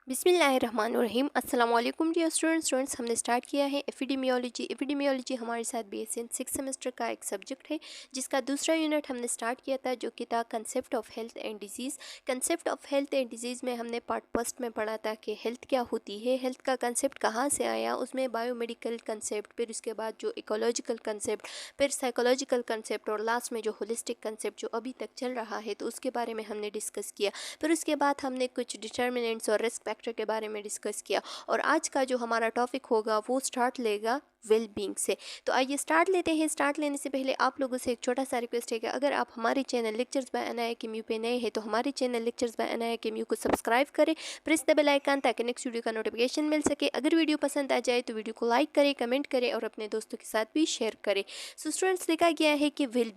बिस्मिल्लाहिर्रहमानिर्रहीम। अस्सलाम वालेकुम डियर स्टूडेंट्स। हमने स्टार्ट किया है एपिडेमियोलॉजी। एपिडेमियोलॉजी हमारे साथ बीएससी 6 सेमेस्टर का एक सब्जेक्ट है, जिसका दूसरा यूनिट हमने स्टार्ट किया था, जो कि था concept of health and disease. Concept of health and disease में हमने पार्ट फर्स्ट में पढ़ा था कि हेल्थ क्या होती है, हेल्थ का कंसेप्ट कहाँ से आया, उसमें बायोमेडिकल कंसेप्ट, फिर उसके बाद जो इकोलॉजिकल कंसेप्ट, फिर साइकोलॉजिकल कंसेप्ट और लास्ट में जो होलिस्टिक कंसेप्ट जो अभी तक चल रहा है, तो उसके बारे में हमने डिस्कस किया। फिर उसके बाद हमने कुछ डिटर्मिनेंट्स और रिस्क फैक्टर के बारे में डिस्कस किया, और आज का जो हमारा टॉपिक होगा वो स्टार्ट लेगा वेल बींग से। तो आइए स्टार्ट लेते हैं। स्टार्ट लेने से पहले आप लोगों से एक छोटा सा रिक्वेस्ट है कि अगर आप हमारे चैनल लेक्चर्स बाय अनाया केम्यू पे नए हैं, तो हमारे चैनल लेक्चर्स बाय अनाया केम्यू को सब्सक्राइब करें, प्रेस द बेल आइकन, ताकि नेक्स्ट वीडियो का नोटिफिकेशन मिल सके। अगर वीडियो पसंद आ जाए तो वीडियो को लाइक करें, कमेंट करें और अपने दोस्तों के साथ भी शेयर करें। सो स्टूडेंट्स, लिखा गया है कि वेल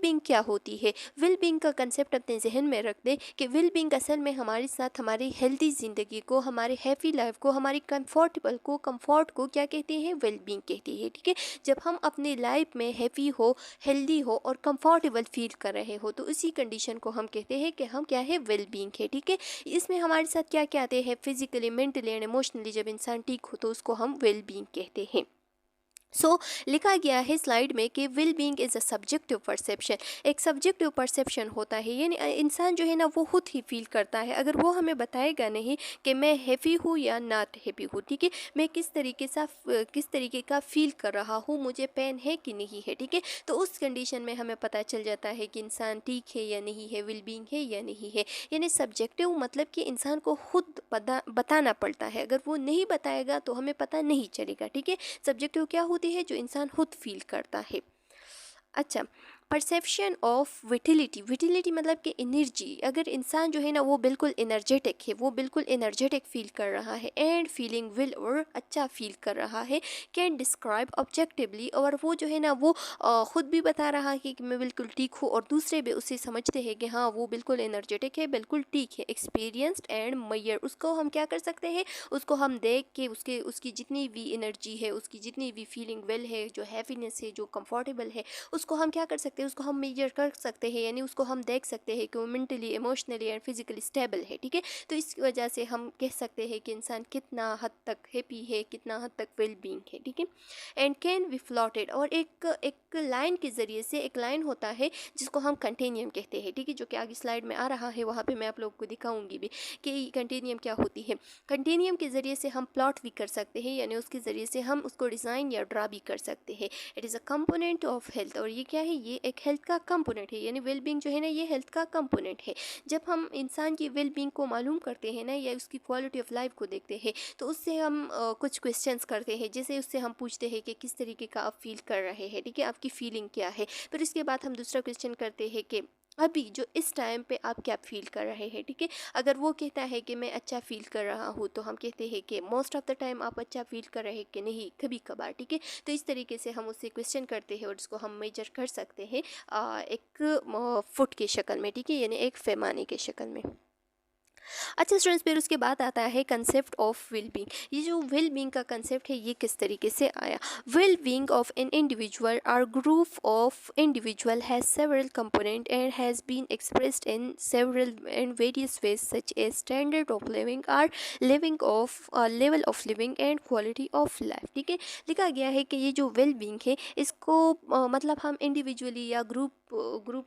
बींग क्या होती है। वेल बींग का कंसेप्ट अपने जहन में रख दें कि वेल बींग असल में हमारे साथ हमारी हेल्दी ज़िंदगी को, हमारे हैप्पी लाइफ को, हमारी कंफर्ट को क्या कहते हैं, वेल बींग कहती है। ठीक है, जब हम अपनी लाइफ में हैप्पी हो, हेल्दी हो और कंफर्टेबल फील कर रहे हो, तो उसी कंडीशन को हम कहते हैं कि हम क्या है, वेल बींग है। ठीक है, इसमें हमारे साथ क्या क्या आते हैं, फिजिकली, मेंटली एंड इमोशनली जब इंसान ठीक हो तो उसको हम वेल बींग कहते हैं। लिखा गया है स्लाइड में कि well being is a subjective perception. एक सब्जेक्टिव परसेप्शन होता है, यानी इंसान जो है ना वो खुद ही फील करता है। अगर वो हमें बताएगा नहीं कि मैं हैप्पी हूँ या नॉट हैप्पी हूँ, ठीक है, मैं किस तरीके का फील कर रहा हूँ, मुझे पेन है कि नहीं है, ठीक है, तो उस कंडीशन में हमें पता चल जाता है कि इंसान ठीक है या नहीं है, वेल बींग है या नहीं है। यानी सब्जेक्टिव मतलब कि इंसान को खुद बताना पड़ता है। अगर वो नहीं बताएगा तो हमें पता नहीं चलेगा। ठीक है, सब्जेक्टिव क्या होती है, जो इंसान खुद फील करता है। अच्छा, परसेप्शन ऑफ विटिलिटी मतलब कि एनर्जी। अगर इंसान जो है ना वो बिल्कुल एनर्जेटिक है, वो बिल्कुल एनर्जेटिक फील कर रहा है एंड फीलिंग विल, और अच्छा फील कर रहा है, कैन डिस्क्राइब ऑब्जेक्टिवली, और वो जो है ना वो खुद भी बता रहा है कि मैं बिल्कुल ठीक हूँ, और दूसरे भी उससे समझते हैं कि हाँ वो बिल्कुल एनर्जेटिक है, बिल्कुल ठीक है। एक्सपीरियंस्ड एंड मैयर, उसको हम क्या कर सकते हैं, उसको हम देख के उसकी जितनी भी एनर्जी है, उसकी जितनी भी फीलिंग वेल है, जो हैप्पीनेस है, जो कंफर्टेबल है, उसको हम क्या कर सकते हैं, उसको हम मेजर कर सकते हैं। यानी उसको हम देख सकते हैं कि वो mentally, emotionally and physically stable है। ठीक है, तो इस वजह से हम कह सकते हैं कि इंसान कितना हद तक हैप्पी है, कितना हद तक वेल बींग है। ठीक है, एंड कैन बी फ्लॉटेड, और एक लाइन के ज़रिए से, एक लाइन होता है जिसको हम कंटिन्यूम कहते हैं। ठीक है, जो कि आगे स्लाइड में आ रहा है, वहाँ पे मैं आप लोगों को दिखाऊंगी भी कि कंटिन्यूम क्या होती है। कंटिन्यूम के ज़रिए से हम प्लॉट भी कर सकते हैं, यानी उसके ज़रिए से हम उसको डिज़ाइन या ड्रा भी कर सकते हैं। It is a component of health, और ये क्या है, ये एक हेल्थ का कंपोनेंट है। यानी वेल बींग जो है ना, ये हेल्थ का कंपोनेंट है। जब हम इंसान की वेल बींग को मालूम करते हैं ना, या उसकी क्वालिटी ऑफ लाइफ को देखते हैं, तो उससे हम कुछ क्वेश्चंस करते हैं। जैसे उससे हम पूछते हैं कि किस तरीके का आप फील कर रहे हैं, ठीक है, आपकी फीलिंग क्या है। फिर इसके बाद हम दूसरा क्वेश्चन करते हैं कि अभी जो इस टाइम पे आप क्या फील कर रहे हैं। ठीक है, अगर वो कहता है कि मैं अच्छा फील कर रहा हूँ, तो हम कहते हैं कि मोस्ट ऑफ द टाइम आप अच्छा फील कर रहे हैं कि नहीं, कभी कभार। ठीक है, तो इस तरीके से हम उससे क्वेश्चन करते हैं और इसको हम मेजर कर सकते हैं एक फुट की शक्ल में। ठीक है, यानी एक पैमाने की शक्ल में। अच्छा स्टूडेंट्स, फिर उसके बाद आता है कंसेप्ट ऑफ वेल बींग। ये जो वेल बींग का कंसेप्ट है, ये किस तरीके से आया। Well being of an individual और group of individual has several component and has been expressed in several and various ways, such as standard of living और living of level of living and quality of life. ठीक है, लिखा गया है कि ये जो वेल बींग है, इसको मतलब हम इंडिविजुअली या ग्रुप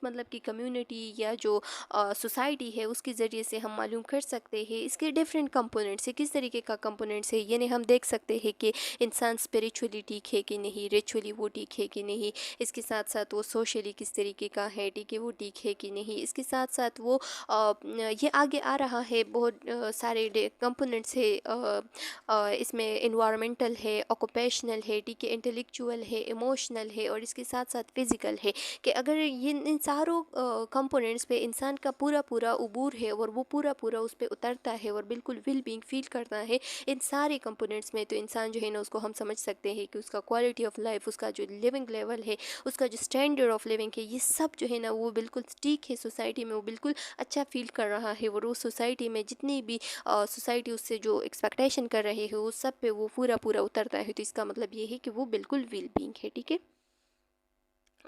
मतलब कि कम्युनिटी या जो सोसाइटी है, उसके ज़रिए से हम मालूम कर सकते हैं। इसके डिफरेंट कंपोनेंट्स है, किस तरीके का कंपोनेंट्स है, यानी हम देख सकते हैं कि इंसान स्पिरिचुअली ठीक है कि नहीं, रिचुअली वो ठीक है कि नहीं, इसके साथ साथ वो सोशली किस तरीके का है, ठीक है, वो ठीक है कि नहीं, इसके साथ साथ वो ये आगे आ रहा है, बहुत सारे कंपोनेंट्स है। इसमें इन्वायरमेंटल है, ऑक्यूपेशनल है, ठीक है, इंटेलेक्चुअल है, इमोशनल है, और इसके साथ साथ फिजिकल है। कि अगर ये इन सारों कंपोनेंट्स पे इंसान का पूरा पूरा उबूर है, और वो पूरा पूरा उस पर उतरता है और बिल्कुल वेल बींग फील करता है इन सारे कंपोनेंट्स में, तो इंसान जो है ना उसको हम समझ सकते हैं कि उसका क्वालिटी ऑफ लाइफ, उसका जो लिविंग लेवल है, उसका जो स्टैंडर्ड ऑफ लिविंग है, ये सब जो है ना वो बिल्कुल ठीक है। सोसाइटी में वो बिल्कुल अच्छा फील कर रहा है, और वो सोसाइटी में जितनी भी सोसाइटी उससे जो एक्सपेक्टेशन कर रहे हैं, वो सब पे वो पूरा पूरा उतरता है। तो इसका मतलब ये है कि वो बिल्कुल वेल बींग है। ठीक है,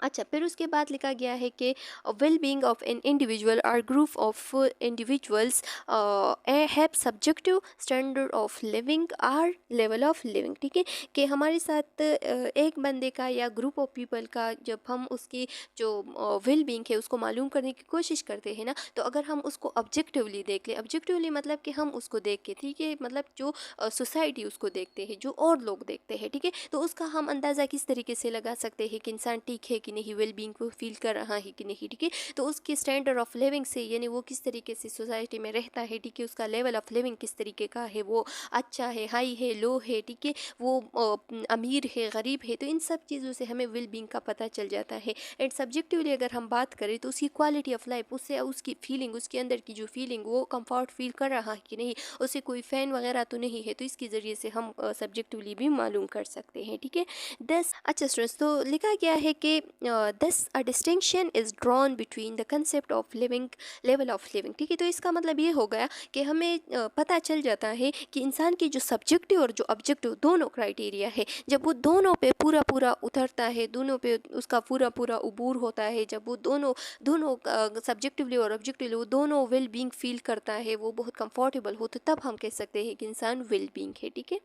अच्छा, फिर उसके बाद लिखा गया है कि well being of an individual और group of individuals have subjective standard of living or level of living. ठीक है, कि हमारे साथ एक बंदे का या ग्रुप ऑफ पीपल का जब हम उसकी जो वेल बींग है उसको मालूम करने की कोशिश करते हैं ना, तो अगर हम उसको ऑब्जेक्टिवली देख लें, ऑब्जेक्टिवली मतलब कि हम उसको देख के, ठीक है, मतलब जो सोसाइटी उसको देखते हैं, जो और लोग देखते हैं, ठीक है, तो उसका हम अंदाज़ा किस तरीके से लगा सकते हैं कि इंसान ठीक है कि नहीं, वेल बींग को फील कर रहा है कि नहीं। ठीक है, तो उसके स्टैंडर्ड ऑफ लिविंग से, यानी वो किस तरीके से सोसाइटी में रहता है, ठीक है, उसका लेवल ऑफ लिविंग किस तरीके का है, वो अच्छा है, हाई है, लो है, ठीक है, वो अमीर है, गरीब है, तो इन सब चीज़ों से हमें वेल बींग का पता चल जाता है। एंड सब्जेक्टिवली अगर हम बात करें तो उसकी क्वालिटी ऑफ लाइफ, उससे उसकी फीलिंग, उसके अंदर की जो फीलिंग, वो कंफर्ट फील कर रहा है कि नहीं, उसे कोई फ़ैन वगैरह तो नहीं है, तो इसके ज़रिए से हम सब्जेक्टिवली भी मालूम कर सकते हैं। ठीक है, दस अच्छा स्टूडेंट्स, तो लिखा गया है कि दस a distinction is drawn between the concept of living level of living. ठीक है, तो इसका मतलब ये हो गया कि हमें पता चल जाता है कि इंसान की जो सब्जेक्टिव और जो ऑब्जेक्टिव दोनों क्राइटेरिया है, जब वो दोनों पे पूरा पूरा उतरता है, दोनों पे उसका पूरा पूरा उबूर होता है, जब वो दोनों दोनों सब्जेक्टिवली और ऑब्जेक्टिवली वो दोनों वेल बींग फील करता है, वो बहुत कंफर्टेबल हो, तो तब हम कह सकते हैं कि इंसान वेल बींग है। ठीक है,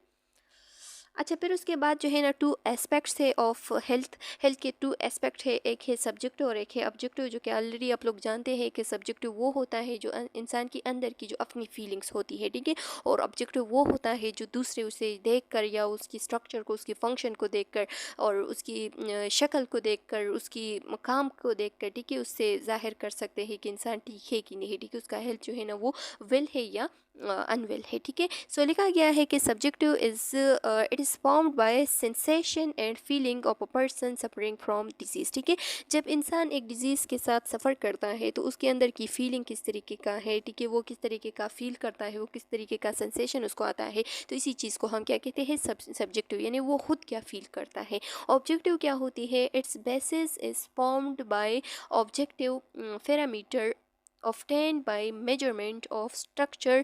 अच्छा, फिर उसके बाद जो है ना, टू एस्पेक्ट्स है ऑफ हेल्थ। हेल्थ के टू एस्पेक्ट है, एक है सब्जेक्टिव और एक है ऑब्जेक्टिव, जो कि ऑलरेडी आप लोग जानते हैं कि सब्जेक्टिव वो होता है जो इंसान की अंदर की जो अपनी फीलिंग्स होती है, ठीक है, और ऑब्जेक्टिव वो होता है जो दूसरे उसे देखकर या उसकी स्ट्रक्चर को, उसकी फंक्शन को देखकर और उसकी शक्ल को देखकर, उसकी काम को देखकर, ठीक है, उससे जाहिर कर सकते हैं कि इंसान ठीक है कि नहीं, ठीक है, उसका हेल्थ जो है ना वो वेल है या अनवेल है। ठीक है, सो लिखा गया है कि subjective is it is formed by sensation and feeling of a person suffering from disease. ठीक है, जब इंसान एक डिजीज़ के साथ सफ़र करता है तो उसके अंदर की फीलिंग किस तरीके का है, ठीक है, वो किस तरीके का फील करता है, वो किस तरीके का सेंसेशन उसको आता है, तो इसी चीज़ को हम क्या कहते हैं, सब्जेक्टिव, यानी वो खुद क्या फील करता है। ऑब्जेक्टिव क्या होती है, its basis is formed by objective parameter often by measurement of structure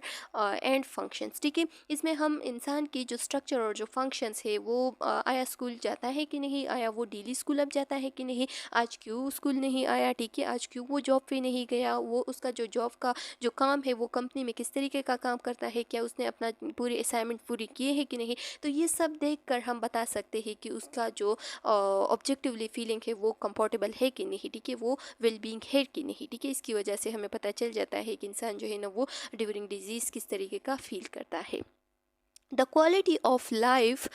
and functions. ठीक है, इसमें हम इंसान की जो स्ट्रक्चर और जो फंक्शंस है, वो आया स्कूल जाता है कि नहीं आया, वो डेली स्कूल अब जाता है कि नहीं, आज क्यों स्कूल नहीं आया, ठीक है, आज क्यों वो जॉब पे नहीं गया, वो उसका जो जॉब का जो काम है वो कंपनी में किस तरीके का काम करता है, क्या उसने अपना पूरी असाइनमेंट पूरी किए है कि नहीं, तो ये सब देख कर हम बता सकते हैं कि उसका जो ऑब्जेक्टिवली फीलिंग है वो कंफर्टेबल है कि नहीं, ठीक है, वो वेल बींग है कि नहीं। ठीक है, इसकी वजह से हमें पता चल जाता है कि इंसान जो है ना वो ड्यूरिंग डिजीज़ किस तरीके का फील करता है। The quality of life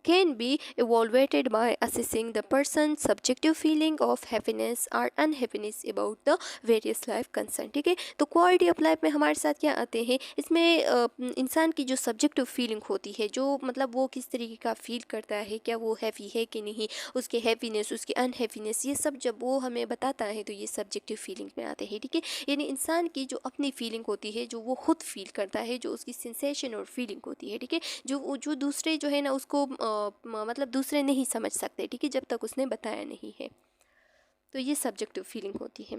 can be evaluated by assessing the person's subjective feeling of happiness or unhappiness about the various life concern। ठीक है, तो क्वालिटी ऑफ लाइफ में हमारे साथ क्या आते हैं, इसमें इंसान की जो सब्जेक्टिव फीलिंग होती है, जो मतलब वो किस तरीके का फील करता है, क्या वो हैप्पी है कि नहीं, उसके हैप्पीनेस, उसकी अनहैप्पीनेस, ये सब जब वो हमें बताता है तो ये सब्जेक्टिव फीलिंग में आते हैं। ठीक है, यानी इंसान की जो अपनी फीलिंग होती है, जो वो खुद फील करता है, जो उसकी सेंसेशन और फीलिंग होती है, ठीक है, जो दूसरे जो है ना उसको मतलब दूसरे नहीं समझ सकते, ठीक है, जब तक उसने बताया नहीं है, तो ये सब्जेक्टिव फीलिंग होती है।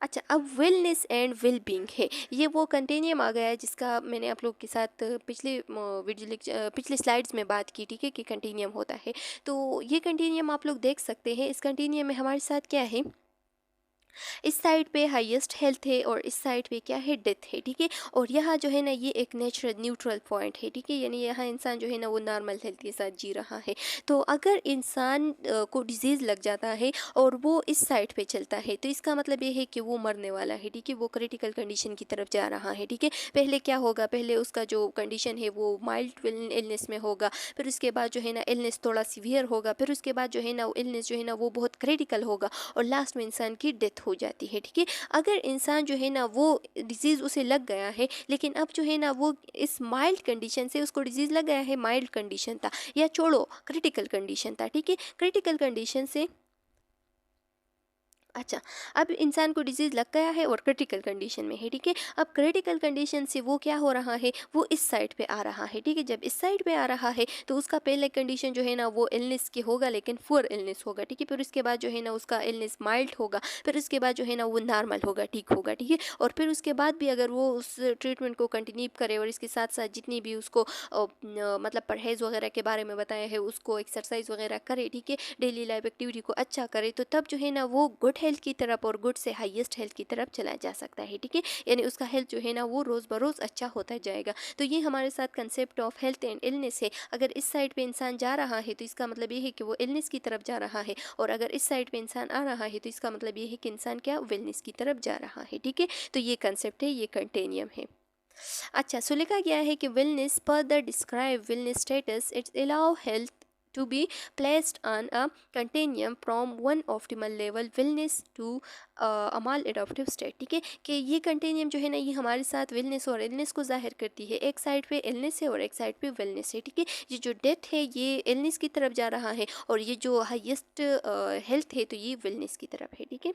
अच्छा, अब वेलनेस एंड वेल बींग है, ये वो कंटिन्यूम आ गया है जिसका मैंने आप लोग के साथ पिछले स्लाइड्स में बात की, ठीक है, कि कंटिन्यूम होता है, तो ये कंटिन्यूम आप लोग देख सकते हैं। इस कंटिन्यूम में हमारे साथ क्या है, इस साइड पे हाईएस्ट हेल्थ है और इस साइड पे क्या है, डेथ है। ठीक है, और यहाँ जो है ना ये एक नेचुरल न्यूट्रल पॉइंट है। ठीक है, यानी यहाँ इंसान जो है ना वो नॉर्मल हेल्थ के साथ जी रहा है। तो अगर इंसान को डिजीज़ लग जाता है और वो इस साइड पे चलता है, तो इसका मतलब ये है कि वो मरने वाला है। ठीक है, वो क्रिटिकल कंडीशन की तरफ जा रहा है। ठीक है, पहले क्या होगा, पहले उसका जो कंडीशन है वो माइल्ड इलनेस में होगा, फिर उसके बाद जो है ना इलनेस थोड़ा सीवियर होगा, फिर उसके बाद जो है ना इलनेस जो है ना वो बहुत क्रिटिकल होगा और लास्ट में इंसान की डेथ हो जाती है। ठीक है, अगर इंसान जो है ना वो डिजीज़ उसे लग गया है, लेकिन अब जो है ना वो इस माइल्ड कंडीशन से, उसको डिजीज़ लग गया है, माइल्ड कंडीशन था या छोड़ो क्रिटिकल कंडीशन था, ठीक है, क्रिटिकल कंडीशन से अच्छा, अब इंसान को डिजीज़ लग गया है और क्रिटिकल कंडीशन में है, ठीक है। अब क्रिटिकल कंडीशन से वो क्या हो रहा है, वो इस साइड पे आ रहा है, ठीक है। जब इस साइड पे आ रहा है तो उसका पहले कंडीशन जो है ना वो इलनेस की होगा, लेकिन पुअर इलनेस होगा, ठीक है। फिर उसके बाद जो है ना उसका इलनेस माइल्ड होगा, फिर उसके बाद जो है ना वो नॉर्मल होगा, ठीक होगा, ठीक है। और फिर उसके बाद भी अगर वो उस ट्रीटमेंट को कंटिन्यू करे और इसके साथ साथ जितनी भी उसको मतलब परहेज़ वगैरह के बारे में बताया है उसको एक्सरसाइज वगैरह करे, ठीक है, डेली लाइफ एक्टिविटी को अच्छा करे, तो तब जो है ना वो गुड हेल्थ की तरफ और गुड से हाईएस्ट हेल्थ की तरफ चला जा सकता है, ठीक है। यानी उसका हेल्थ जो है ना वो रोज़ बरोज़ अच्छा होता जाएगा। तो ये हमारे साथ concept of health and illness है। अगर इस साइड पे इंसान जा रहा है तो इसका मतलब ये है कि वो इलनेस की तरफ जा रहा है, और अगर इस साइड पे इंसान आ रहा है तो इसका मतलब ये है कि इंसान क्या वेलनेस की तरफ जा रहा है, ठीक है। तो ये कंसेप्ट है, ये कंटेनियम है। अच्छा, सो लिखा गया है कि wellness further describe wellness status it's allow health to be placed on a continuum from one optimal level wellness to a maladaptive state, ठीक है। कि ये कंटेनियम जो है ना ये हमारे साथ वेलनेस और इलनेस को जाहिर करती है। एक साइड पे इलनेस है और एक साइड पे वेलनेस है, ठीक है। ये जो डेथ है ये इलनेस की तरफ जा रहा है, और ये जो हाईएस्ट हेल्थ है तो ये वेलनेस की तरफ है, ठीक है।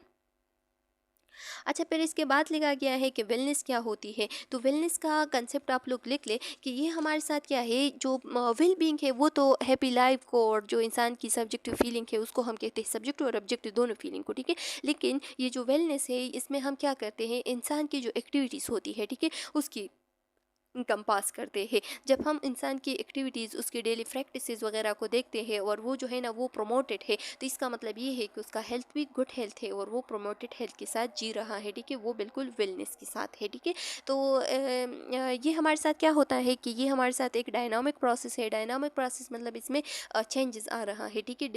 अच्छा, फिर इसके बाद लिखा गया है कि वेलनेस क्या होती है। तो वेलनेस का कंसेप्ट आप लोग लिख ले कि ये हमारे साथ क्या है, जो वेल बीइंग है वो तो हैप्पी लाइफ को, और जो इंसान की सब्जेक्टिव फीलिंग है उसको हम कहते हैं सब्जेक्टिव और ऑब्जेक्टिव दोनों फीलिंग को, ठीक है। लेकिन ये जो वेलनेस है इसमें हम क्या करते हैं, इंसान की जो एक्टिविटीज़ होती है, ठीक है, उसकी कंपास करते हैं। जब हम इंसान की एक्टिविटीज़ उसकी डेली प्रैक्टिसेस वगैरह को देखते हैं और वो जो है ना वो प्रोमोटेड है, तो इसका मतलब ये है कि उसका हेल्थ भी गुड हेल्थ है और वो प्रोमोटेड हेल्थ के साथ जी रहा है, ठीक है, वो बिल्कुल वेलनेस के साथ है, ठीक है। तो ये हमारे साथ क्या होता है कि ये हमारे साथ एक डायनामिक प्रोसेस है। डायनामिक प्रोसेस मतलब इसमें चेंजेस आ रहा है, ठीक है।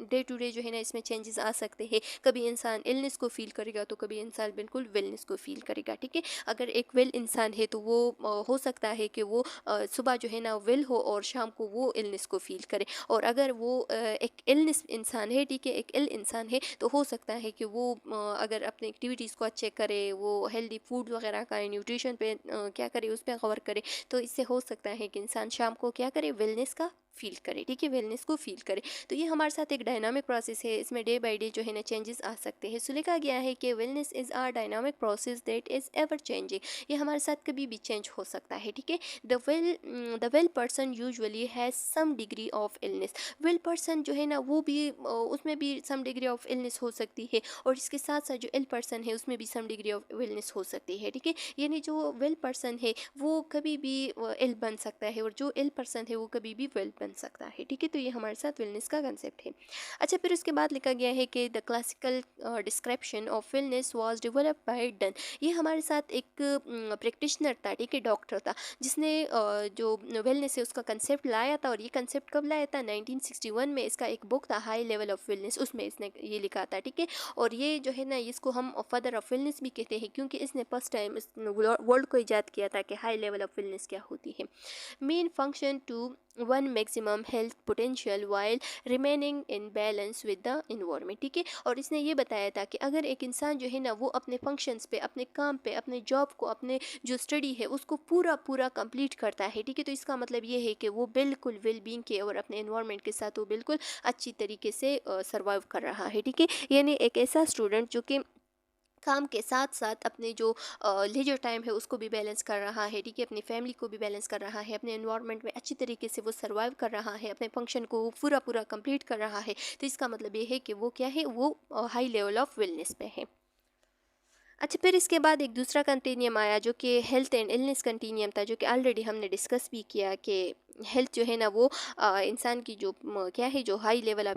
डे टू डे जो है ना इसमें चेंजेस आ सकते हैं। कभी इंसान इलनेस को फील करेगा तो कभी इंसान बिल्कुल वेलनेस को फील करेगा, ठीक है। अगर एक वेल इंसान है तो वो हो सकता है कि वो सुबह जो है ना वेल हो और शाम को वो इलनेस को फील करे। और अगर वो एक इलनेस इंसान है, ठीक है, एक इल इंसान है, तो हो सकता है कि वो अगर अपनी एक्टिविटीज़ को अच्छे करे, वो हेल्दी फूड वगैरह का न्यूट्रिशन पे क्या करे, उस पर गौर करे, तो इससे हो सकता है कि इंसान शाम को क्या करे, वेलनेस का फील करे, ठीक है, वेलनेस को फील करे। तो ये हमारे साथ एक डायनामिक प्रोसेस है, इसमें डे बाय डे जो है ना चेंजेस आ सकते हैं। सो लिखा गया है कि wellness is or dynamic process that is ever changing. ये हमारे साथ कभी भी चेंज हो सकता है, ठीक है। The well person usually has some degree of illness. Well person जो है ना वो भी उसमें भी सम डिग्री ऑफ इलनेस हो सकती है, और इसके साथ साथ जो इल पर्सन है उसमें भी सम डिग्री ऑफ इलनेस हो सकती है, ठीक है। यानी जो वेल पर्सन है वो कभी भी इल बन सकता है, और जो इल पर्सन है वो कभी भी वेल बन सकता है, ठीक है। तो ये हमारे साथ वेलनेस का कंसेप्ट है। अच्छा, फिर उसके बाद लिखा गया है कि the classical description of wellness was developed by done. ये हमारे साथ एक प्रैक्टिशनर था, ठीक है, डॉक्टर था, जिसने जो वेलनेस है उसका कंसेप्ट लाया था। और ये कंसेप्ट कब लाया था, 1961 में। इसका एक बुक था हाई लेवल ऑफ वेलनेस, उसमें इसने ये लिखा था, ठीक है। और ये जो है ना इसको हम फादर ऑफ वेलनेस भी कहते हैं, क्योंकि इसने फर्स्ट टाइम इस वर्ल्ड को ईजाद किया था कि हाई लेवल ऑफ वेलनेस क्या होती है। Main function to one maximum health potential while remaining in balance with the environment, ठीक है। और इसने ये बताया था कि अगर एक इंसान जो है ना वो अपने फंक्शंस पे, अपने काम पे, अपने जॉब को, अपने जो स्टडी है उसको पूरा पूरा कंप्लीट करता है, ठीक है, तो इसका मतलब ये है कि वो बिल्कुल वेल बीइंग के और अपने इन्वायरमेंट के साथ वो बिल्कुल अच्छी तरीके से सर्वाइव कर रहा है, ठीक है। यानी एक ऐसा स्टूडेंट जो कि काम के साथ साथ अपने जो लेजर टाइम है उसको भी बैलेंस कर रहा है, ठीक है, अपनी फैमिली को भी बैलेंस कर रहा है, अपने एनवायरनमेंट में अच्छी तरीके से वो सर्वाइव कर रहा है, अपने फंक्शन को वो पूरा पूरा कंप्लीट कर रहा है, तो इसका मतलब ये है कि वो क्या है, वो हाई लेवल ऑफ वेलनेस पे है। अच्छा, फिर इसके बाद एक दूसरा कंटिन्यूम आया जो कि हेल्थ एंड इलनेस कंटिन्यूम था, जो कि ऑलरेडी हमने डिस्कस भी किया कि हेल्थ जो है ना वो इंसान की जो क्या है, जो हाई लेवल ऑफ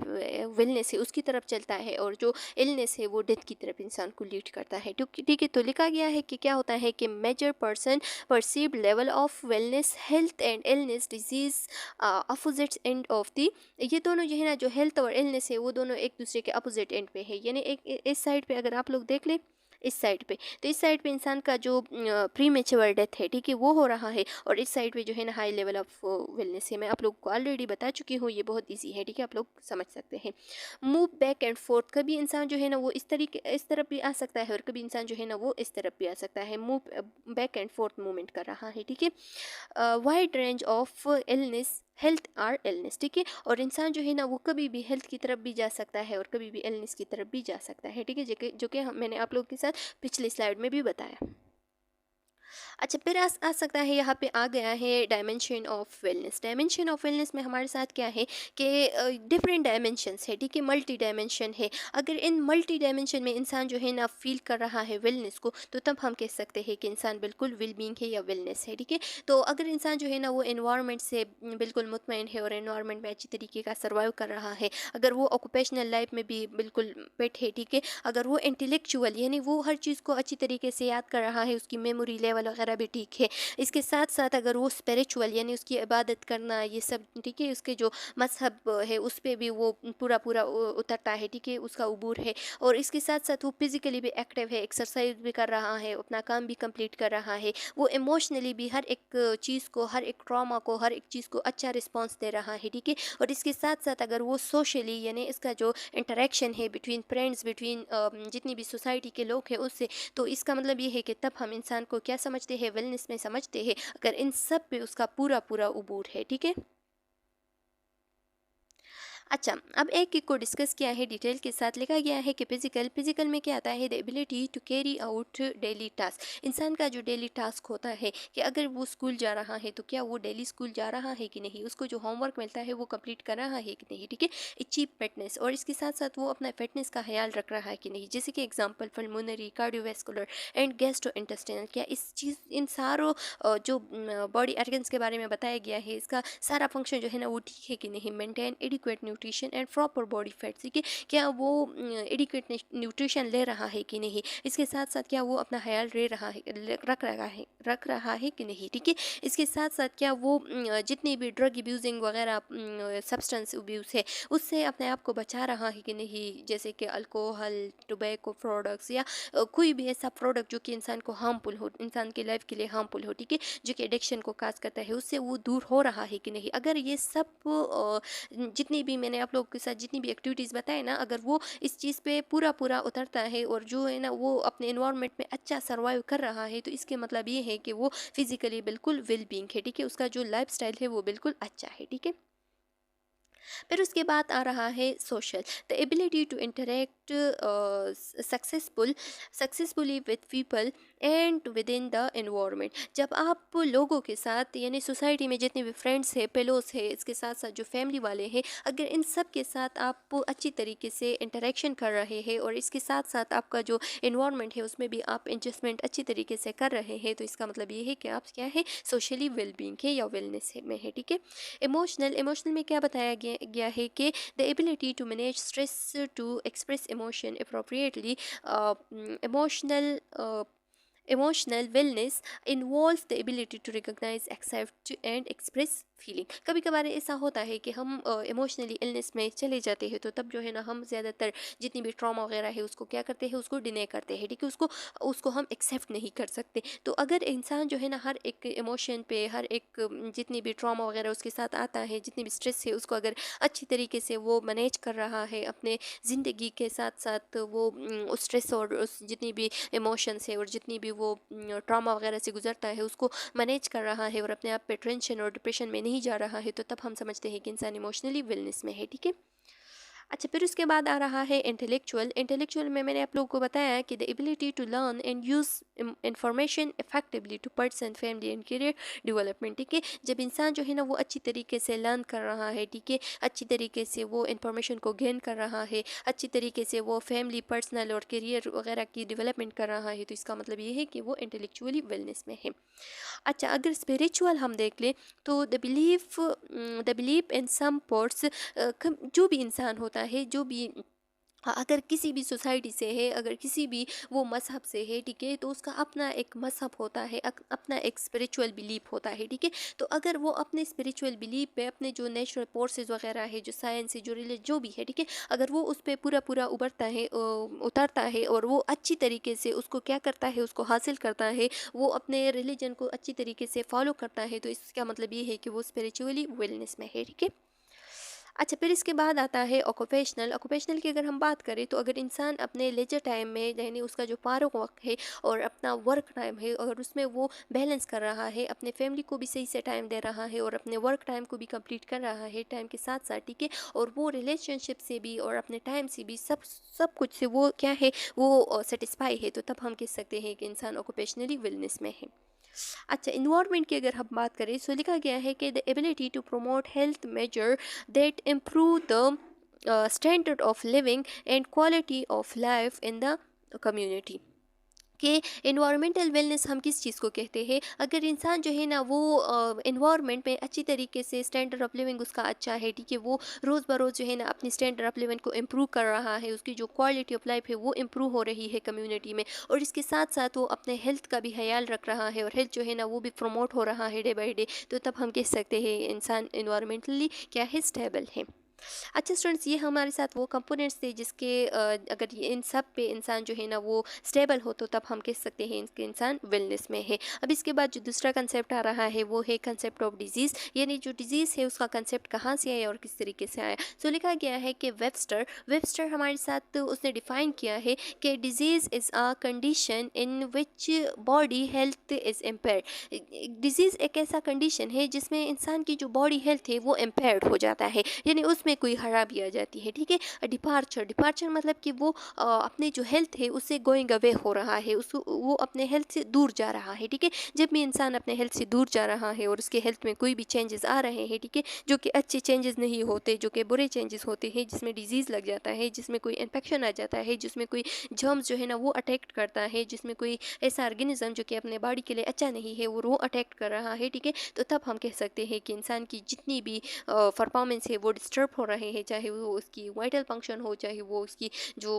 वेलनेस है उसकी तरफ चलता है, और जो इलनेस है वो डेथ की तरफ इंसान को लीड करता है, ठीक है। तो लिखा गया है कि क्या होता है कि major person perceived level of wellness health and illness disease opposite end of the. ये दोनों जो है ना, जो हेल्थ और इलनेस है वो दोनों एक दूसरे के अपोजिट एंड पे है। यानी एक इस साइड पे अगर आप लोग देख लें, इस साइड पे, तो इस साइड पे इंसान का जो प्री मेच्योर डेथ है, ठीक है, वो हो रहा है, और इस साइड पे जो है ना हाई लेवल ऑफ वेलनेस है। मैं आप लोग को ऑलरेडी बता चुकी हूँ, ये बहुत इजी है, ठीक है, आप लोग समझ सकते हैं। मूव बैक एंड फोर्थ, कभी इंसान जो है ना वो इस तरीके इस तरफ भी आ सकता है, और कभी इंसान जो है ना वो इस तरफ भी आ सकता है। Move back and forth movement कर रहा है, ठीक है। Wide range of illness health or illness, ठीक है। और इंसान जो है ना वो कभी भी हेल्थ की तरफ भी जा सकता है और कभी भी इलनेस की तरफ भी जा सकता है, ठीक है, जो कि मैंने आप लोगों के साथ पिछले स्लाइड में भी बताया। अच्छा, फिर आ सकता है, यहाँ पे आ गया है dimension of wellness. Dimension of wellness में हमारे साथ क्या है कि डिफरेंट डायमेंशंस है, ठीक है, मल्टी डायमेंशन है। अगर इन मल्टी डायमेंशन में इंसान जो है ना फील कर रहा है वेलनेस को, तो तब हम कह सकते हैं कि इंसान बिल्कुल वेल बींग है या वेलनेस है, ठीक है। तो अगर इंसान जो है ना वो एनवायरनमेंट से बिल्कुल मुतमईन है और एनवायरनमेंट में अच्छी तरीके का सर्वाइव कर रहा है, अगर वो ऑक्यूपेशनल लाइफ में भी बिल्कुल फिट है, ठीक है, अगर वो इंटेलेक्चुअल यानी वो हर चीज़ को अच्छी तरीके से याद कर रहा है, उसकी मेमोरी लेवल वगैरह भी ठीक है, इसके साथ साथ अगर वो स्पिरिचुअल यानी उसकी इबादत करना ये सब, ठीक है, उसके जो मजहब है उस पर भी वो पूरा पूरा उतरता है, ठीक है, उसका उबूर है। और इसके साथ साथ वो फिजिकली भी एक्टिव है, एक्सरसाइज भी कर रहा है, अपना काम भी कंप्लीट कर रहा है, वो इमोशनली भी हर एक चीज़ को, हर एक ट्रॉमा को, हर एक चीज़ को अच्छा रिस्पॉन्स दे रहा है, ठीक है। और इसके साथ साथ अगर वो सोशली यानी इसका जो इंटरेक्शन है बिटवीन फ्रेंड्स, बिटवीन जितनी भी सोसाइटी के लोग हैं उससे, तो इसका मतलब ये है कि तब हम इंसान को क्या समझते हैं, वेलनेस में समझते हैं, अगर इन सब पे उसका पूरा पूरा उबूर है, ठीक है। अच्छा, अब एक एक को डिस्कस किया है, डिटेल के साथ लिखा गया है कि फिजिकल में क्या आता है, the ability to carry out daily task. इंसान का जो डेली टास्क होता है कि अगर वो स्कूल जा रहा है तो क्या वो डेली स्कूल जा रहा है कि नहीं, उसको जो होमवर्क मिलता है वो कंप्लीट कर रहा है कि नहीं, ठीक है। अचीव फिटनेस, और इसके साथ साथ वो अपना फिटनेस का ख्याल रख रहा है कि नहीं, जैसे कि example pulmonary, cardiovascular and gastro intestinal, क्या इस चीज़ इन सारों जो बॉडी ऑर्गन्स के बारे में बताया गया है, इसका सारा फंक्शन जो है ना वो ठीक है कि नहीं, maintain adequate nutrition and proper body fat, ठीक है, क्या वो एडिक्वेट न्यूट्रिशन ले रहा है कि नहीं, इसके साथ साथ क्या वो अपना ख्याल रख रहा है कि नहीं, ठीक है। इसके साथ साथ क्या वो जितनी भी ड्रग अब्यूजिंग वगैरह सब्सटेंस अब्यूज़ है उससे अपने आप को बचा रहा है कि नहीं, जैसे कि अल्कोहल, टोबैको प्रोडक्ट्स या कोई भी ऐसा प्रोडक्ट जो कि इंसान को हार्मफुल हो, इंसान की लाइफ के लिए हार्मफुल हो, ठीक है, जो कि एडिक्शन को काज करता है, उससे वो दूर हो रहा है कि नहीं। अगर ये सब जितनी भी मैंने आप लोगों के साथ जितनी भी एक्टिविटीज़ बताए ना, अगर वो इस चीज़ पे पूरा पूरा उतरता है और जो है ना वो अपने इन्वायरमेंट में अच्छा सर्वाइव कर रहा है, तो इसके मतलब ये है कि वो फिजिकली बिल्कुल वेल बींग है, ठीक है, उसका जो लाइफ स्टाइल है वो बिल्कुल अच्छा है, ठीक है। फिर उसके बाद आ रहा है social, the ability to interact successfully with people and with in the environment. जब आप लोगों के साथ यानी सोसाइटी में जितने भी फ्रेंड्स हैं, पेलोस है, इसके साथ साथ जो फैमिली वाले हैं, अगर इन सब के साथ आप अच्छी तरीके से इंटरेक्शन कर रहे हैं और इसके साथ साथ आपका जो एनवायरनमेंट है उसमें भी आप एडजस्टमेंट अच्छी तरीके से कर रहे हैं, तो इसका मतलब ये है कि आप क्या है, सोशली वेलबींग है या वेलनेस में है, ठीक है। इमोशनल में क्या बताया गया है कि the ability to manage stress, to express emotion appropriately. Emotional Emotional wellness involves the ability to recognize, accept and express feeling. कभी कभार ऐसा होता है कि हम इमोशनली इलनेस में चले जाते हैं, तो तब जो है ना हम ज़्यादातर जितनी भी ट्रॉमा वगैरह है उसको क्या करते हैं, उसको डिने करते हैं, ठीक है, उसको उसको हम एक्सेप्ट नहीं कर सकते। तो अगर इंसान जो है ना हर एक इमोशन पे, हर एक जितनी भी ट्रॉमा वगैरह उसके साथ आता है, जितनी भी स्ट्रेस है, उसको अगर अच्छी तरीके से वो मैनेज कर रहा है अपने ज़िंदगी के साथ साथ, वो उस स्ट्रेस और उस जितनी भी इमोशंस है और जितनी भी वो ट्रॉमा वगैरह से गुजरता है उसको मैनेज कर रहा है और अपने आप पे टेंशन और डिप्रेशन में नहीं जा रहा है, तो तब हम समझते हैं कि इंसान इमोशनली वेलनेस में है, ठीक है। अच्छा, फिर उसके बाद आ रहा है इंटेलेक्चुअल में मैंने आप लोगों को बताया कि the ability to learn and use information effectively to person family and career development, ठीक है। जब इंसान जो है ना वो अच्छी तरीके से लर्न कर रहा है, ठीक है, अच्छी तरीके से वो इंफॉर्मेशन को गेन कर रहा है, अच्छी तरीके से वो फैमिली, पर्सनल और करियर वगैरह की डेवलपमेंट कर रहा है, तो इसका मतलब ये है कि वो इंटेलेक्चुअली वेलनेस में है। अच्छा, अगर स्पिरिचुअल हम देख लें तो the belief in some purpose, जो भी इंसान होता है, जो भी अगर किसी भी सोसाइटी से है, अगर किसी भी वो मज़हब से है, ठीक है, तो उसका अपना एक मज़हब होता है, अपना एक स्पिरिचुअल बिलीफ होता है, ठीक है। तो अगर वो अपने स्पिरिचुअल बिलीफ पे अपने जो नेचुरल फोर्सेस वगैरह है, जो साइंस है, जो रिलीजन जो भी है, ठीक है, अगर वो उस पर पूरा पूरा उतरता है और वो अच्छी तरीके से उसको क्या करता है, उसको हासिल करता है, वो अपने रिलीजन को अच्छी तरीके से फॉलो करता है, तो इसका मतलब ये है कि वो स्पिरिचुअली वेलनेस में है, ठीक है। अच्छा, फिर इसके बाद आता है ऑक्यूपेशनल की अगर हम बात करें तो अगर इंसान अपने लेजर टाइम में यानी उसका जो फारुक वक्त है और अपना वर्क टाइम है अगर उसमें वो बैलेंस कर रहा है, अपने फैमिली को भी सही से टाइम दे रहा है और अपने वर्क टाइम को भी कंप्लीट कर रहा है टाइम के साथ साथ, ठीक है, और वो रिलेशनशिप से भी और अपने टाइम से भी सब सब कुछ से वो क्या है, वो सेटिस्फाई है, तो तब हम कह सकते हैं कि इंसान ऑक्यूपेशनली वेलनेस में है। अच्छा, इन्वायरमेंट की अगर हम बात करें तो लिखा गया है कि the ability to promote health measure that improve the standard of living and quality of life in the community. कि इन्वायरमेंटल वेलनेस हम किस चीज़ को कहते हैं, अगर इंसान जो है ना वो इन्वायरमेंट में अच्छी तरीके से स्टैंडर्ड ऑफ लिविंग उसका अच्छा है, ठीक है, वो रोज़ बरोज़ जो है ना अपनी स्टैंडर्ड ऑफ लिविंग को इम्प्रूव कर रहा है, उसकी जो क्वालिटी ऑफ लाइफ है वो इम्प्रूव हो रही है कम्युनिटी में, और इसके साथ साथ वो अपने हेल्थ का भी ख्याल रख रहा है और हेल्थ जो है ना वो भी प्रमोट हो रहा है डे बाई डे, तो तब हम कह सकते हैं इंसान इन्वायरमेंटली क्या है, स्टेबल है। अच्छा स्टूडेंट्स, ये हमारे साथ वो कंपोनेंट्स थे जिसके अगर ये इन सब पे इंसान जो है ना वो स्टेबल हो तो तब हम कह सकते हैं इनके इंसान वेलनेस में है। अब इसके बाद जो दूसरा कंसेप्ट आ रहा है वो है कंसेप्ट ऑफ डिजीज़, यानी जो डिजीज़ है उसका कंसेप्ट कहाँ से आया और किस तरीके से आया। सो लिखा गया है कि वेबस्टर हमारे साथ उसने डिफ़ाइन किया है कि disease is a condition in which body health is impaired. Disease एक ऐसा कंडीशन है जिसमें इंसान की जो बॉडी हेल्थ है वो इम्पेयर्ड हो जाता है, यानी उसमें कोई खराबी आ जाती है, ठीक है। डिपार्चर मतलब कि वो अपने जो हेल्थ है उससे गोइंग अवे हो रहा है, उसको वो अपने हेल्थ से दूर जा रहा है, ठीक है। जब भी इंसान अपने हेल्थ से दूर जा रहा है और उसके हेल्थ में कोई भी चेंजेस आ रहे हैं, ठीक है, जो कि अच्छे चेंजेस नहीं होते, जो कि बुरे चेंजेस होते हैं, जिसमें डिजीज़ लग जाता है, जिसमें कोई इन्फेक्शन आ जाता है, जिसमें कोई जर्म्स जो है ना वो अटैक्ट करता है, जिसमें कोई ऐसा ऑर्गेनिज्म जो कि अपने बॉडी के लिए अच्छा नहीं है वो अटैक्ट कर रहा है, ठीक है, तो तब हम कह सकते हैं कि इंसान की जितनी भी परफॉर्मेंस है वो डिस्टर्ब हो रहे हैं, चाहे वो उसकी वाइटल फंक्शन हो, चाहे वो उसकी जो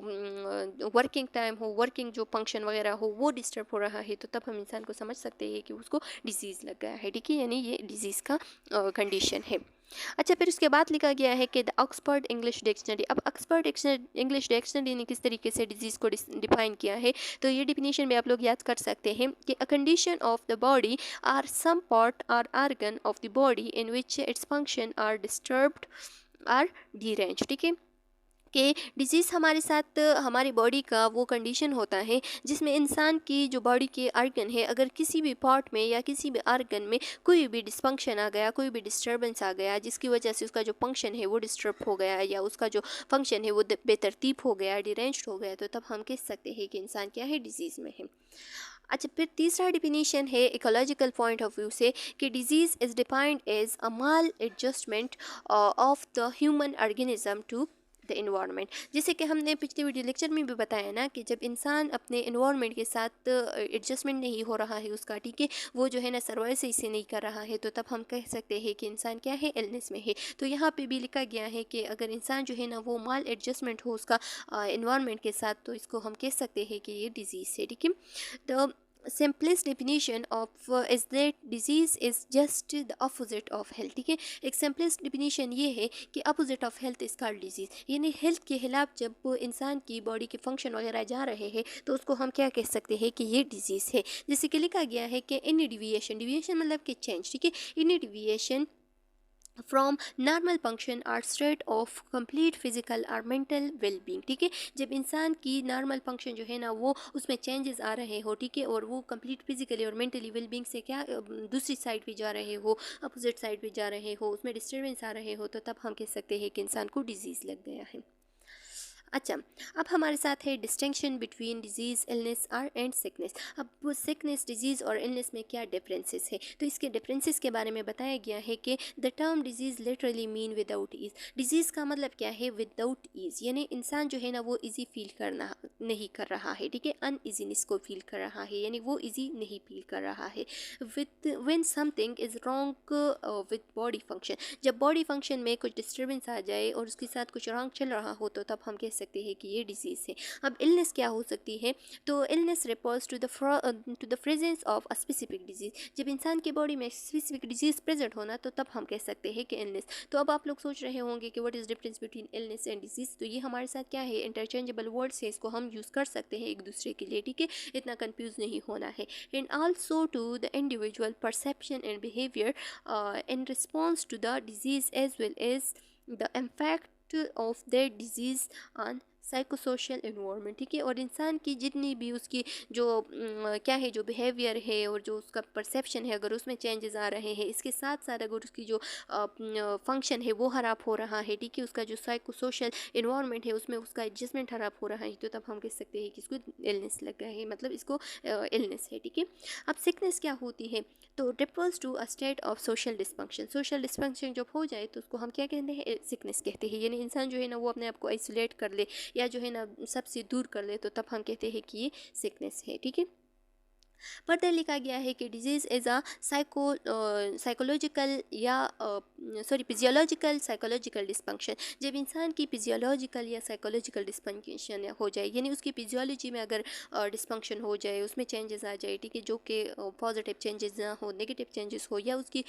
वर्किंग टाइम हो, वर्किंग जो फंक्शन वगैरह हो वो डिस्टर्ब हो रहा है, तो तब हम इंसान को समझ सकते हैं कि उसको डिजीज़ लग गया है, ठीक है, यानी ये डिजीज़ का कंडीशन है। अच्छा, फिर उसके बाद लिखा गया है कि द ऑक्सफोर्ड इंग्लिश डिक्शनरी। अब ऑक्सफोर्ड इंग्लिश डिक्शनरी ने किस तरीके से डिजीज़ को डिफाइन किया है, तो ये डिफिनीशन भी आप लोग याद कर सकते हैं कि a condition of the body or some part और organ of the body in which its function are disturbed or deranged, ठीक है, कि डिजीज़ हमारे साथ हमारी बॉडी का वो कंडीशन होता है जिसमें इंसान की जो बॉडी के आर्गन है अगर किसी भी पार्ट में या किसी भी आर्गन में कोई भी डिसफंक्शन आ गया, कोई भी डिस्टर्बेंस आ गया जिसकी वजह से उसका जो फंक्शन है वो डिस्टर्ब हो गया या उसका जो फंक्शन है वो बेतरतीब हो गया, डिरेंज्ड हो गया, तो तब हम कह सकते हैं कि इंसान क्या है, डिजीज़ में है। अच्छा, फिर तीसरा डिफिनीशन है इकोलॉजिकल पॉइंट ऑफ व्यू से कि disease is defined as a maladjustment of the human organism to the environment. जैसे कि हमने पिछले वीडियो लेक्चर में भी बताया ना कि जब इंसान अपने इन्वायरमेंट के साथ एडजस्टमेंट नहीं हो रहा है उसका, ठीक है, वो जो है ना सर्वाइव सही से नहीं कर रहा है, तो तब हम कह सकते हैं कि इंसान क्या है, इलनेस में है। तो यहाँ पे भी लिखा गया है कि अगर इंसान जो है ना वो माल एडजस्टमेंट हो उसका इन्वायरमेंट के साथ, तो इसको हम कह सकते हैं कि ये डिजीज़ है, ठीक है। तो simplest definition of is that disease is just the opposite of health, ठीक है। एक simplest definition ये है कि opposite of health is called disease, यानी हेल्थ के खिलाफ जब इंसान की बॉडी के फंक्शन वगैरह जा रहे हैं तो उसको हम क्या कह सकते हैं कि ये डिजीज़ है। जैसे कि लिखा गया है कि any deviation मतलब कि चेंज, ठीक है, any deviation from normal function or state of complete physical और मेंटल वेलबींग, ठीक है, जब इंसान की नॉर्मल फंक्शन जो है ना वो उसमें चेंजेस आ रहे हो, ठीक है, और वो कंप्लीट फिजिकली और मेंटली वेलबींग से क्या दूसरी साइड पे जा रहे हो, अपोजिट साइड पे जा रहे हो, उसमें डिस्टर्बेंस आ रहे हो, तो तब हम कह सकते हैं कि इंसान को डिजीज़ लग गया है। अच्छा, अब हमारे साथ है डिस्टिंक्शन बिटवीन डिजीज़, इलनेस और एंड सिकनेस। अब वो सिकनेस, डिजीज़ और इलनेस में क्या डिफरेंसेस है, तो इसके डिफरेंसेस के बारे में बताया गया है कि the term disease literally mean without ease. Disease का मतलब क्या है, विदाउट ईज़, यानी इंसान जो है ना वो ईजी फील करना नहीं कर रहा है, ठीक है, अनईजीनेस को फील कर रहा है, यानी वो ईजी नहीं फील कर रहा है। With when something is wrong with body function, जब बॉडी फंक्शन में कुछ डिस्टर्बेंस आ जाए और उसके साथ कुछ रॉन्ग चल रहा हो, तो तब हम कह सकते हैं कि ये डिजीज़ है। अब इलनेस क्या हो सकती है, तो illness refers to the presence of a specific disease, जब इंसान की बॉडी में स्पेसिफिक डिजीज़ प्रेजेंट होना, तो तब हम कह सकते हैं कि इलनेस। तो अब आप लोग सोच रहे होंगे कि what is difference between illness and disease, तो ये हमारे साथ क्या है, इंटरचेंजेबल वर्ड्स है, इसको हम यूज़ कर सकते हैं एक दूसरे के लिए, ठीक है, इतना कंफ्यूज नहीं होना है। And also to the individual perception and behaviour in response to the disease as well as the impact of the disease on psychosocial environment, ठीक है। और इंसान की जितनी भी उसकी जो क्या है, जो बिहेवियर है और जो उसका परसेप्शन है, अगर उसमें चेंजेस आ रहे हैं, इसके साथ साथ अगर उसकी जो फंक्शन है वो ख़राब हो रहा है, ठीक है, उसका जो साइकोसोशल इन्वायरमेंट है उसमें उसका एडजस्टमेंट ख़राब हो रहा है, तो तब हम कह सकते हैं कि इसको इलनेस लगा है, मतलब इसको इलनेस है, ठीक है। अब सिकनेस क्या होती है, तो refers to a state of social dysfunction. Social dysfunction जब हो जाए तो उसको हम क्या कहते हैं, सिकनेस कहते हैं। यानी इंसान जो है ना वो अपने आप को आइसोलेट कर ले या जो है ना सबसे दूर कर ले, तो तब हम कहते हैं कि ये सिकनेस है, ठीक है। फर्दर लिखा गया है कि डिजीज़ इज़ अ साइकोलॉजिकल या फिजियोलॉजिकल साइकोलॉजिकल डिस्फंक्शन। जब इंसान की फिजियोलॉजिकल या साइकोलॉजिकल डिस्फंक्शन हो जाए, यानी उसकी फिजियोलॉजी में अगर डिस्फंक्शन हो जाए, उसमें चेंजेस आ जाए, ठीक है, जो कि पॉजिटिव चेंजेस ना हो, नेगेटिव चेंजेस हो, या उसकी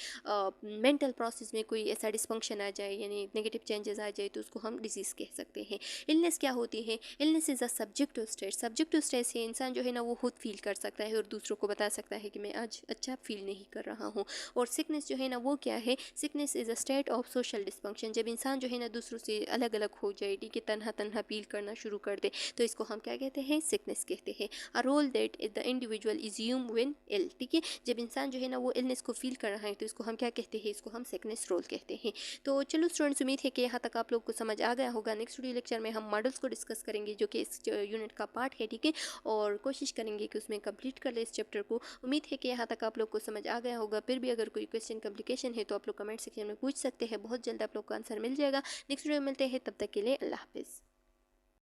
मेंटल प्रोसेस में कोई ऐसा डिस्फंक्शन आ जाए, यानी नेगेटिव चेंजेस आ जाए, तो उसको हम डिजीज़ कह सकते हैं। इलनेस क्या होती है, illness is a subjective state. Subjective state से इंसान जो है ना वो खुद फील कर सकता है और दूसरों को बता सकता है कि मैं आज अच्छा फील नहीं कर रहा हूँ। और सिकनेस जो है ना वो क्या है, sickness is a state of social dysfunction. जब इंसान जो है ना दूसरों से अलग अलग हो जाए, ठीक है, तन्हा तन्हा फील करना शुरू कर दे, तो इसको हम क्या कहते हैं, सिकनेस कहते हैं। A role that is the individual assume when ill, ठीक है। जब इंसान जो है ना वो इलनेस को फील कर रहा है, तो इसको हम क्या कहते हैं, इसको हम सिकनेस रोल कहते हैं। तो चलो स्टूडेंट्स, उम्मीद है कि यहाँ तक आप लोग को समझ आ गया होगा। नेक्स्ट वीडियो लेक्चर में हम मॉडल्स को डिस्कस करेंगे, जो कि इस यूनिट का पार्ट है, ठीक है, और कोशिश करेंगे कि उसमें कंप्लीट कर ले इस चैप्टर को। उम्मीद है कि यहाँ तक आप लोग को समझ आ गया होगा। फिर भी अगर कोई क्वेश्चन कम्प्लिकेशन है तो आप लोग कमेंट सेक्शन में पूछ सकते हैं, बहुत जल्द आप लोग को आंसर मिल जाएगा। नेक्स्ट वीडियो में मिलते हैं, तब तक के लिए अल्लाह हाफिज़।